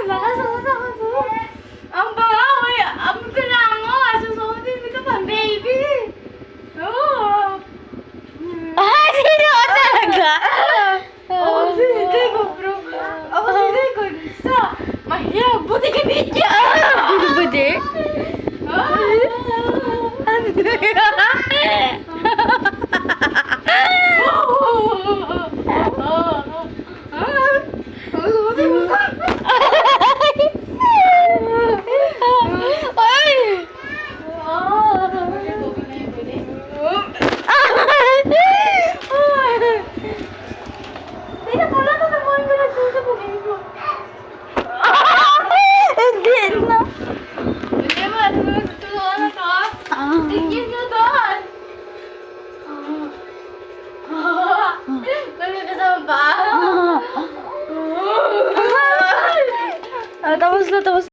Lakas ako sa kaso. Ang bangaw eh. Ang pinango. Susunod hindi ka pa, baby. Oo. Sino ka talaga? Ako sinigay ko, bro. Ako sinigay ko. Isa. Mahirap. Buti ka bitya. Budi? Ay! Tingnan mo lang, tatamuhin ko na susabugin ko. Hindi na. Hindi ba? Tutulungan na to? Tingin nyo doon! Magkakasama ba? Tapos na, tapos